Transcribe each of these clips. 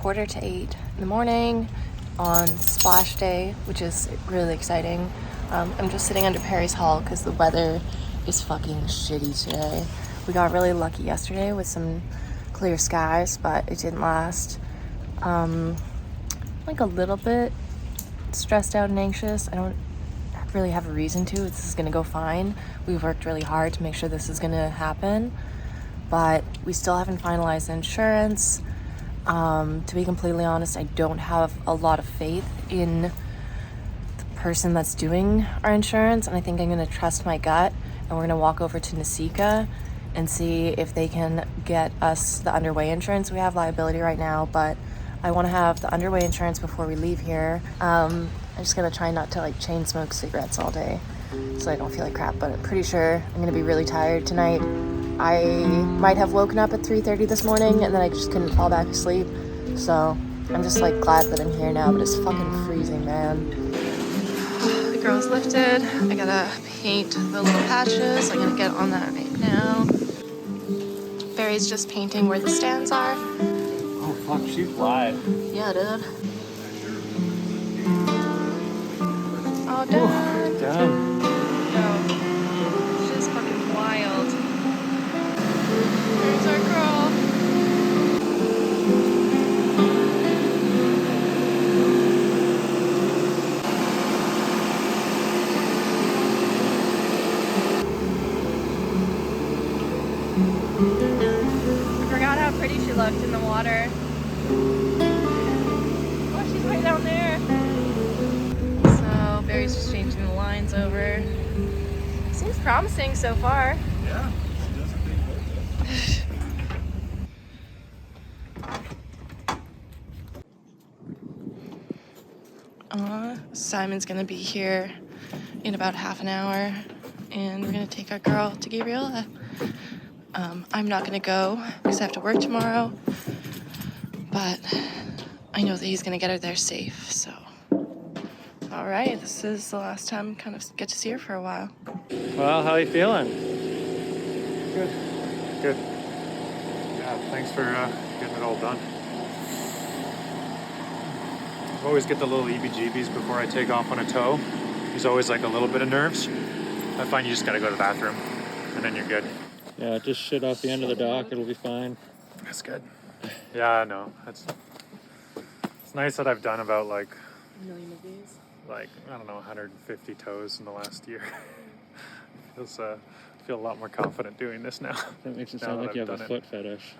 7:45 in the morning on Splash Day, which is really exciting. I'm just sitting under Perry's Hall because the weather is fucking shitty today. We got really lucky yesterday with some clear skies, but it didn't last. Like a little bit stressed out and anxious. I don't really have a reason to. This is gonna go fine. We've worked really hard to make sure this is gonna happen, but we still haven't finalized the insurance. To be completely honest, I don't have a lot of faith in the person that's doing our insurance, and I think I'm gonna trust my gut, and we're gonna walk over to Nasika and see if they can get us the underway insurance. We have liability right now, but I want to have the underway insurance before we leave here. I'm just gonna try not to like chain smoke cigarettes all day so I don't feel like crap, but I'm pretty sure I'm gonna be really tired tonight. I might have woken up at 3:30 this morning and then I just couldn't fall back asleep. So I'm just like glad that I'm here now, but it's fucking freezing, man. The girl's lifted. I gotta paint the little patches. I'm gonna get on that right now. Barry's just painting where the stands are. Oh fuck, she's live. Yeah, dude. Oh, done. Done. No. It's just fucking wild. There's our girl. I forgot how pretty she looked in the water. Oh, she's way down there. So Barry's just changing the lines over. Seems promising so far. Yeah, she does a big Simon's gonna be here in about half an hour, and we're gonna take our girl to Gabriella. I'm not gonna go because I have to work tomorrow, but I know that he's gonna get her there safe, so. All right, this is the last time I kind of get to see her for a while. Well, how are you feeling? Good. Good. Yeah, thanks for getting it all done. I always get the little EBGBs before I take off on a tow. There's always like a little bit of nerves. I find you just gotta go to the bathroom and then you're good. Yeah, just shit off the end of the dock. It'll be fine. That's good. Yeah, no, it's nice that I've done about like A million of these. like I don't know 150 tows in the last year. Feels feel a lot more confident doing this now. That makes it Now sound that like you I've have a done foot fetish.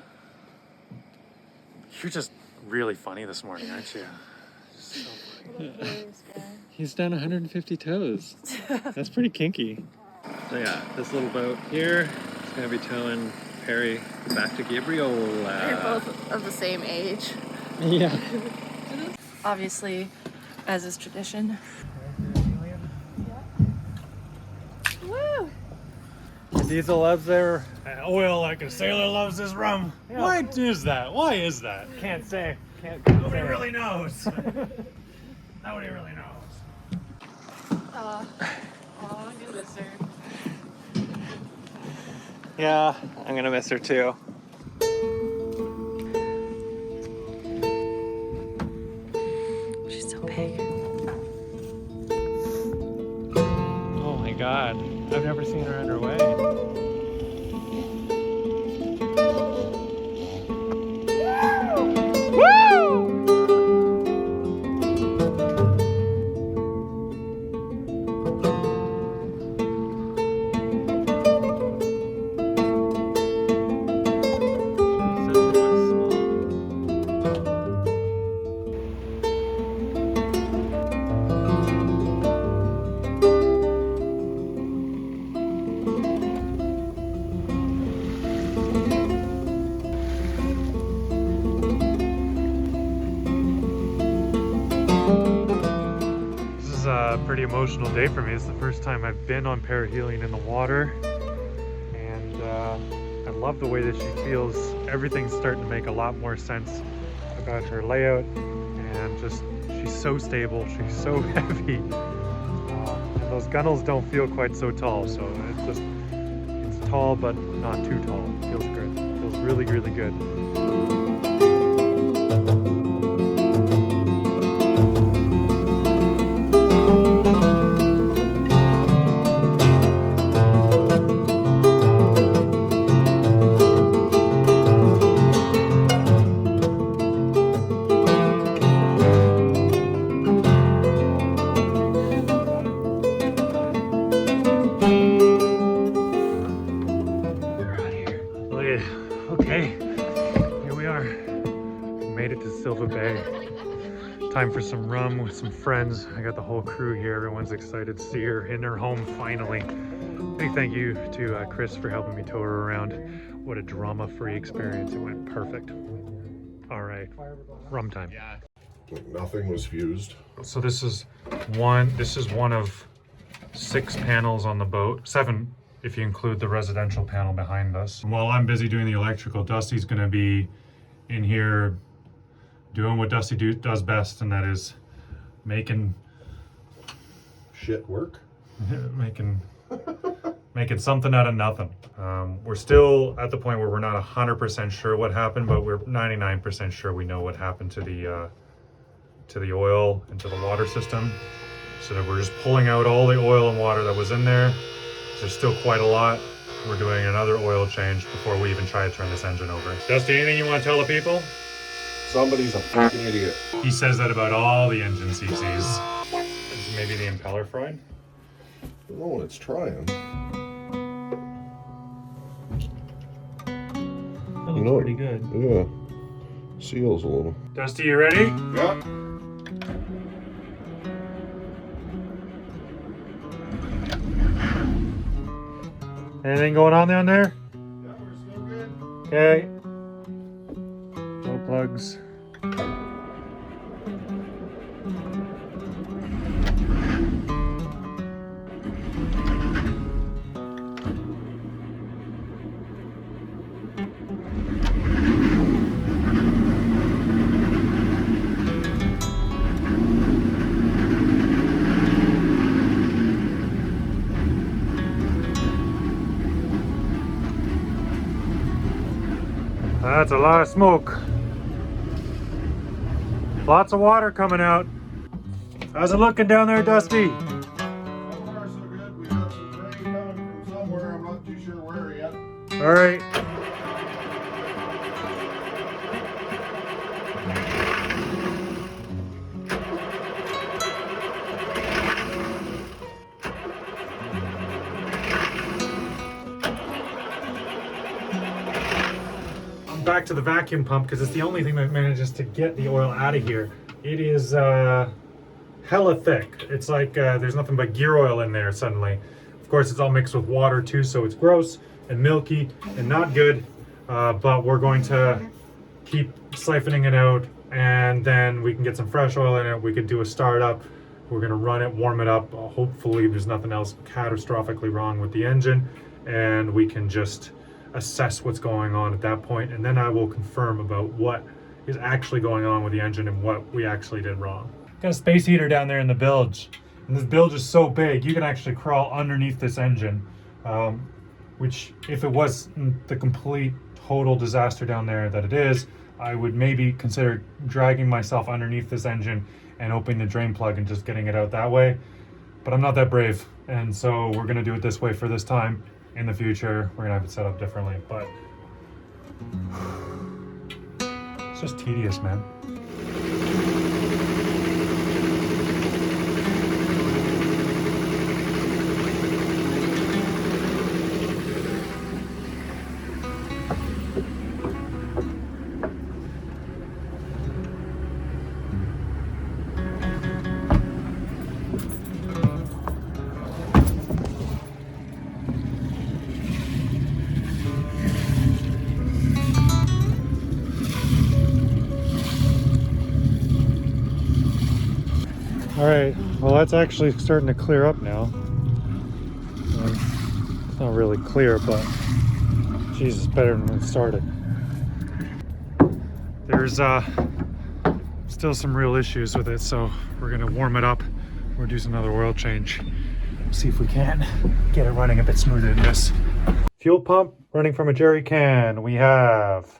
You're just really funny this morning, aren't you? Just so funny. He's done 150 tows. That's pretty kinky. So yeah, this little boat here is going to be towing Perry back to Gabriola. They're both of the same age. Yeah. Obviously, as is tradition. Woo! Diesel loves their oil like a sailor loves his rum. Yeah. Why is that? Why is that? Can't say. Nobody really knows. Nobody really knows. Oh, I'm gonna miss her. Yeah, I'm going to miss her too. She's so big. Oh my god. I've never seen her underway. Pretty emotional day for me. It's the first time I've been on paraheeling in the water, and I love the way that she feels. Everything's starting to make a lot more sense about her layout, and just she's so stable, she's so heavy, and those gunnels don't feel quite so tall, so it's tall but not too tall. Feels good. Feels really, really good. made it to Silva Bay. Time for some rum with some friends. I got the whole crew here. Everyone's excited to see her in her home finally. Big thank you to Chris for helping me tow her around. What a drama-free experience. It went perfect. All right, rum time. Nothing was fused. So this is one of 6 panels on the boat. 7 if you include the residential panel behind us. And while I'm busy doing the electrical, Dusty's gonna be in here doing what Dusty does best, and that is making Shit work. making something out of nothing. We're still at the point where we're not 100% sure what happened, but we're 99% sure we know what happened to the oil and to the water system. So that we're just pulling out all the oil and water that was in there. There's still quite a lot. We're doing another oil change before we even try to turn this engine over. Dusty, anything you want to tell the people? Somebody's a fucking idiot. He says that about all the engines he sees. Is maybe the impeller fried? No, it's trying. That looks pretty good. Yeah. Seals a little. Dusty, you ready? Yeah. Anything going on down there? Yeah, we're still good. Okay. No plugs. That's a lot of smoke. Lots of water coming out. How's it looking down there, Dusty? So far, so good. We got some rain coming from somewhere. I'm not too sure where yet. All right. Back to the vacuum pump because it's the only thing that manages to get the oil out of here. It is hella thick. It's like there's nothing but gear oil in there suddenly. Of course, it's all mixed with water too, so it's gross and milky and not good. But we're going to keep siphoning it out, and then we can get some fresh oil in it. We could do a startup. We're going to run it, warm it up. Hopefully, there's nothing else catastrophically wrong with the engine, and we can just assess what's going on at that point, and then I will confirm about what is actually going on with the engine and what we actually did wrong. Got a space heater down there in the bilge, and this bilge is so big you can actually crawl underneath this engine, which if it was the complete total disaster down there that it is, I would maybe consider dragging myself underneath this engine and opening the drain plug and just getting it out that way, but I'm not that brave, and so we're gonna do it this way for this time. In the future, we're gonna have it set up differently, but it's just tedious, man. All right, well that's actually starting to clear up now. It's not really clear, but Jesus, better than when it started. There's still some real issues with it, so we're gonna warm it up. We'll do another oil change. See if we can get it running a bit smoother than this. Fuel pump running from a jerry can. We have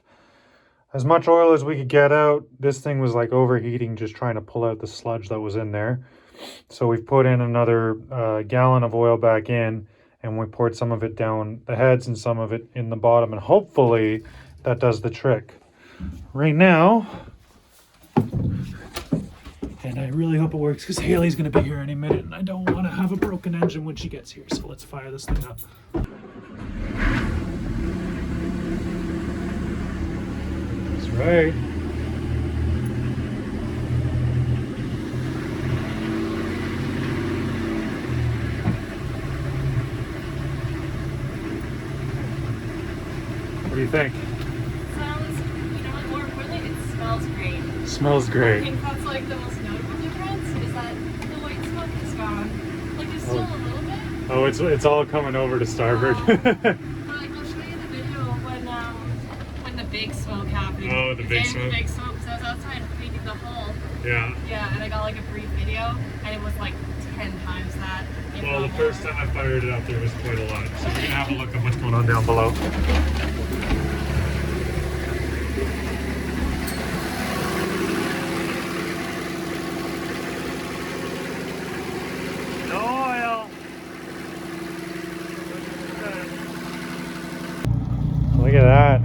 as much oil as we could get out. This thing was like overheating, just trying to pull out the sludge that was in there. So we've put in another gallon of oil back in, and we poured some of it down the heads and some of it in the bottom, and hopefully that does the trick. Right now, and I really hope it works because Haley's going to be here any minute, and I don't want to have a broken engine when she gets here, so let's fire this thing up. Right. do you think? Sounds, like more importantly, it smells great. Smells I great. think that's like the most notable difference is that the white smoke is gone. Like there's still a little bit. Oh, it's all coming over to starboard. But like I'll show you the video when the big smoke happened. Oh, the big smoke. The big smoke. So I was outside painting the hull. Yeah. Yeah, and I got like a brief video, and it was like 10 times that. Well, the first time I fired it up, there was quite a lot. So we're gonna have a look at what's going on down below. No oil. Look at that.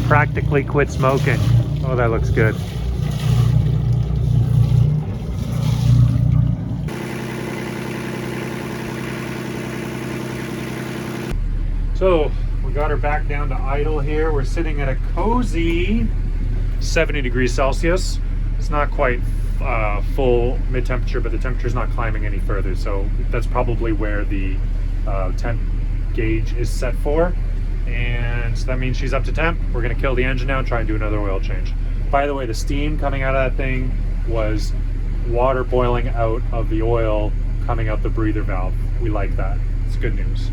Practically quit smoking. Oh, that looks good. So we got her back down to idle here. We're sitting at a cozy 70 degrees Celsius. It's not quite full mid-temperature, but the temperature's not climbing any further. So that's probably where the temp gauge is set for. And so that means she's up to temp. We're gonna kill the engine now and try and do another oil change. By the way, the steam coming out of that thing was water boiling out of the oil coming out the breather valve. We like that. It's good news.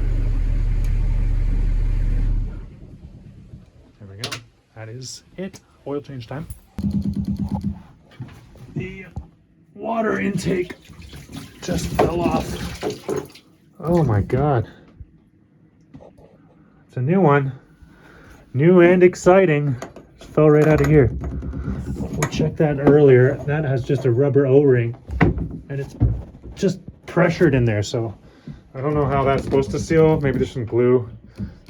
There we go. That is it. Oil change time. The water intake just fell off. Oh my God. It's a new one. New and exciting. Just fell right out of here. We checked that earlier. That has just a rubber O-ring and it's just pressured in there. So I don't know how that's supposed to seal. Maybe there's some glue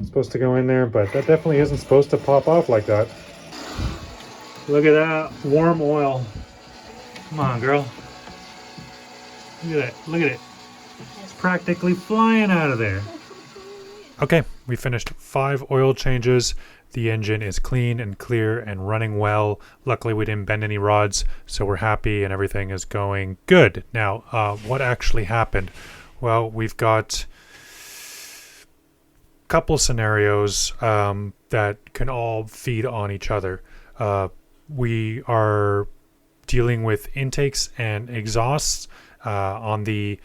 supposed to go in there, but that definitely isn't supposed to pop off like that. Look at that warm oil. Come on, girl. Look at that. Look at it. It's practically flying out of there. Okay, we finished 5 oil changes. The engine is clean and clear and running well. Luckily, we didn't bend any rods, so we're happy and everything is going good. Now, what actually happened? Well, we've got a couple scenarios that can all feed on each other. We are dealing with intakes and exhausts. On the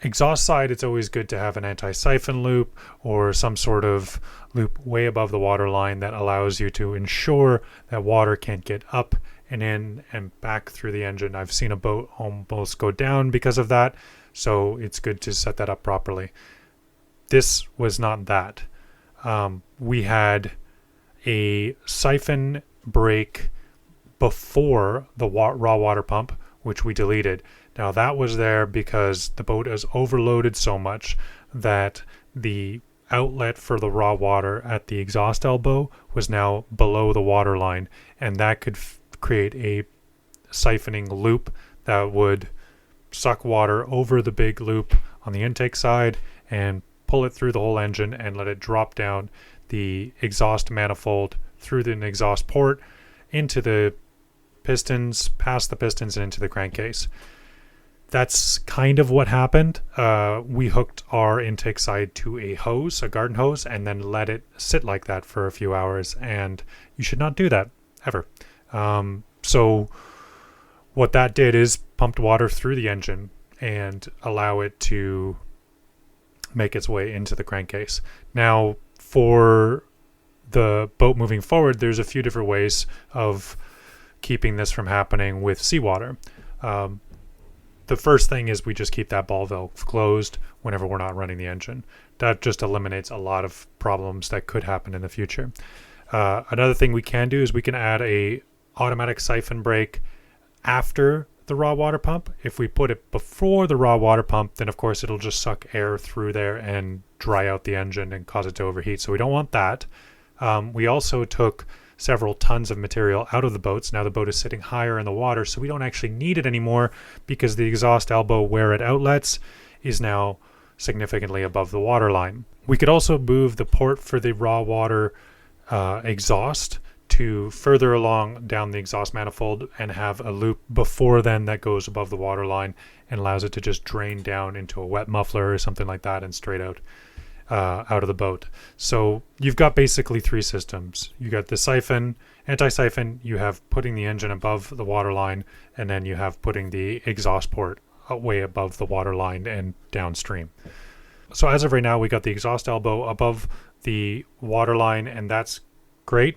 exhaust side, it's always good to have an anti-siphon loop or some sort of loop way above the water line that allows you to ensure that water can't get up and in and back through the engine. I've seen a boat almost go down because of that, so it's good to set that up properly. This was not that. We had a siphon break before the raw water pump, which we deleted. Now that was there because the boat is overloaded so much that the outlet for the raw water at the exhaust elbow was now below the water line, and that could create a siphoning loop that would suck water over the big loop on the intake side and pull it through the whole engine and let it drop down the exhaust manifold through the exhaust port into the pistons, past the pistons, and into the crankcase. That's kind of what happened. We hooked our intake side to a hose, a garden hose, and then let it sit like that for a few hours, and you should not do that ever. So what that did is pumped water through the engine and allow it to make its way into the crankcase. Now, for the boat moving forward, there's a few different ways of keeping this from happening with seawater. The first thing is we just keep that ball valve closed whenever we're not running the engine. That just eliminates a lot of problems that could happen in the future. Another thing we can do is we can add a automatic siphon brake after the raw water pump. If we put it before the raw water pump, then of course it'll just suck air through there and dry out the engine and cause it to overheat. So we don't want that. We also took several tons of material out of the boats. Now the boat is sitting higher in the water, so we don't actually need it anymore because the exhaust elbow where it outlets is now significantly above the water line. We could also move the port for the raw water exhaust to further along down the exhaust manifold and have a loop before then that goes above the water line and allows it to just drain down into a wet muffler or something like that and straight out. out of the boat. So you've got basically three systems. You got the siphon, anti-siphon, you have putting the engine above the water line, and then you have putting the exhaust port way above the water line and downstream. So as of right now, we got the exhaust elbow above the water line, and that's great.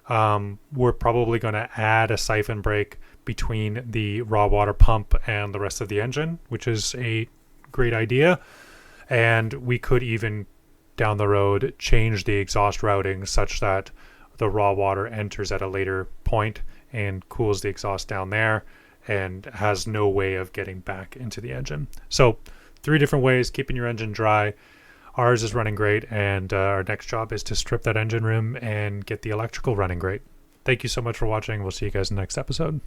We're probably going to add a siphon break between the raw water pump and the rest of the engine, which is a great idea. And we could even down the road change the exhaust routing such that the raw water enters at a later point and cools the exhaust down there and has no way of getting back into the engine. So 3 different ways keeping your engine dry. Ours is running great, and our next job is to strip that engine room and get the electrical running great. Thank you so much for watching. We'll see you guys in the next episode.